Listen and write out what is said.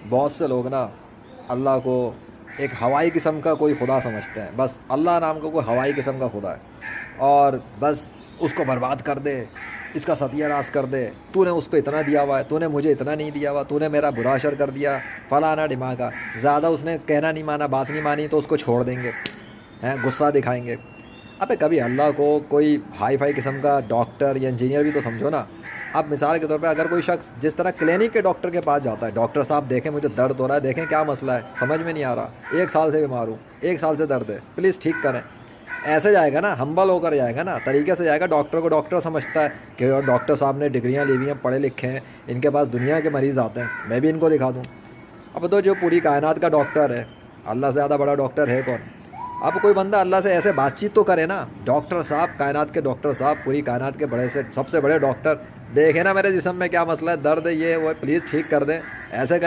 بہت سے لوگ نا اللہ کو ایک ہوائی قسم کا کوئی خدا سمجھتے ہیں، بس اللہ نام کا کوئی ہوائی قسم کا خدا ہے، اور بس اس کو برباد کر دے، اس کا ستیہ ناش کر دے، تو نے اس کو اتنا دیا ہوا ہے، تو نے مجھے اتنا نہیں دیا ہوا، تو نے میرا برا اشر کر دیا، فلانا ڈھماکا، زیادہ اس نے کہنا نہیں مانا، بات نہیں مانی تو اس کو چھوڑ دیں گے، ہیں غصہ دکھائیں گے۔ ابے کبھی اللہ کو کوئی ہائی فائی قسم کا ڈاکٹر یا انجینئر بھی تو سمجھو نا۔ اب مثال کے طور پہ اگر کوئی شخص جس طرح کلینک کے ڈاکٹر کے پاس جاتا ہے، ڈاکٹر صاحب دیکھیں مجھے درد ہو رہا ہے، دیکھیں کیا مسئلہ ہے، سمجھ میں نہیں آ رہا، 1 سال سے بیمار ہوں، 1 سال سے درد ہے، پلیز ٹھیک کریں، ایسے جائے گا نا، ہمبل ہو کر جائے گا نا، طریقے سے جائے گا، ڈاکٹر کو ڈاکٹر سمجھتا ہے کہ ڈاکٹر صاحب نے ڈگریاں لی ہوئی ہیں، پڑھے لکھے ہیں، ان کے پاس دنیا کے مریض آتے ہیں، میں بھی ان کو دکھا دوں۔ اب تو جو پوری کائنات کا ڈاکٹر ہے، اللہ سے زیادہ بڑا ڈاکٹر ہے کون؟ اب کوئی بندہ اللہ سے ایسے بات چیت تو کرے نا، ڈاکٹر صاحب، کائنات کے ڈاکٹر صاحب، پوری کائنات کے بڑے سے سب سے بڑے ڈاکٹر، دیکھیں نا میرے جسم میں کیا مسئلہ ہے، درد ہے، یہ وہ، پلیز ٹھیک کر دیں، ایسے کر